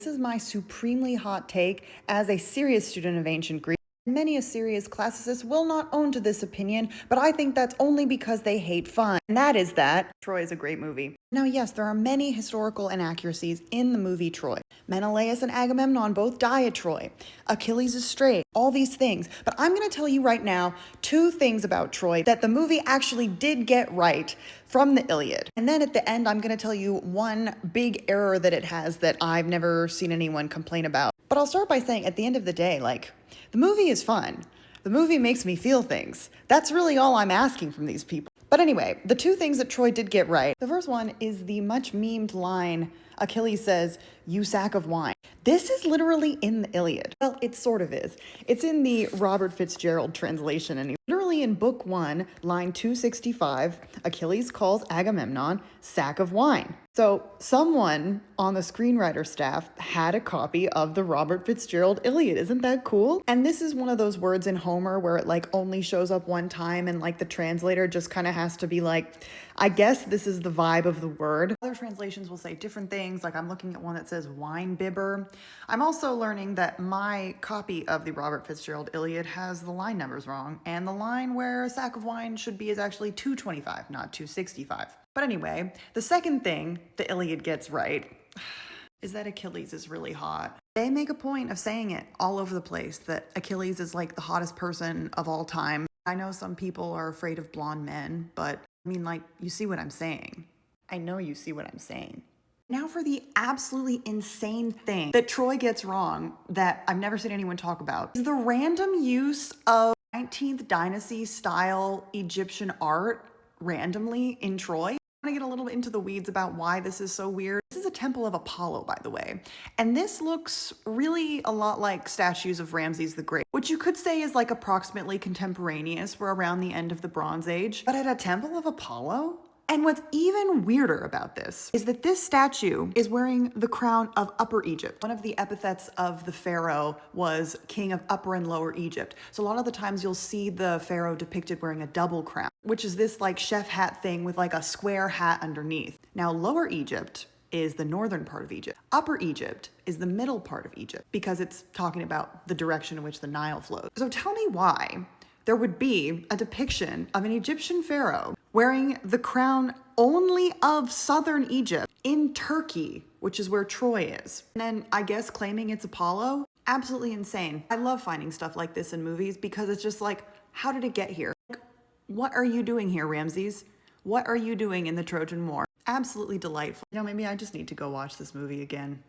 This is my supremely hot take as a serious student of ancient Greek. Many a serious classicist will not own to this opinion, but I think that's only because they hate fun. And that is that Troy is a great movie. Now, yes, there are many historical inaccuracies in the movie Troy. Menelaus and Agamemnon both die at Troy. Achilles is straight. All these things. But I'm going to tell you right now two things about Troy that the movie actually did get right from the Iliad. And then at the end, I'm going to tell you one big error that it has that I've never seen anyone complain about. But I'll start by saying at the end of the day, the movie is fun. The movie makes me feel things. That's really all I'm asking from these people. But anyway, the two things that Troy did get right. The first one is the much memed line Achilles says, "You sack of wine." This is literally in the Iliad. Well, it sort of is. It's in the Robert Fitzgerald translation, and literally in book 1, line 265, Achilles calls Agamemnon sack of wine. So someone on the screenwriter staff had a copy of the Robert Fitzgerald Iliad. Isn't that cool? And this is one of those words in Homer where it only shows up one time and the translator just kind of has to be I guess this is the vibe of the word. Other translations will say different things. I'm looking at one that says wine bibber. I'm also learning that my copy of the Robert Fitzgerald Iliad has the line numbers wrong, and the line where a sack of wine should be is actually 225, not 265. But anyway, the second thing the Iliad gets right is that Achilles is really hot. They make a point of saying it all over the place, that Achilles is the hottest person of all time. I know some people are afraid of blonde men, but you see what I'm saying. I know you see what I'm saying. Now for the absolutely insane thing that Troy gets wrong that I've never seen anyone talk about is the random use of 19th dynasty style Egyptian art randomly in Troy. I want to get a little bit into the weeds about why this is so weird. This is a temple of Apollo, by the way. And this looks really a lot like statues of Ramses the Great, which you could say is approximately contemporaneous. We're around the end of the Bronze Age. But at a temple of Apollo? And what's even weirder about this is that this statue is wearing the crown of Upper Egypt. One of the epithets of the pharaoh was king of Upper and Lower Egypt. So a lot of the times you'll see the pharaoh depicted wearing a double crown, which is this chef hat thing with a square hat underneath. Now, Lower Egypt is the northern part of Egypt. Upper Egypt is the middle part of Egypt because it's talking about the direction in which the Nile flows. So tell me why there would be a depiction of an Egyptian pharaoh wearing the crown only of southern Egypt in Turkey, which is where Troy is. And then I guess claiming it's Apollo? Absolutely insane. I love finding stuff like this in movies because it's just how did it get here? What are you doing here, Ramses? What are you doing in the Trojan War? Absolutely delightful. Maybe I just need to go watch this movie again.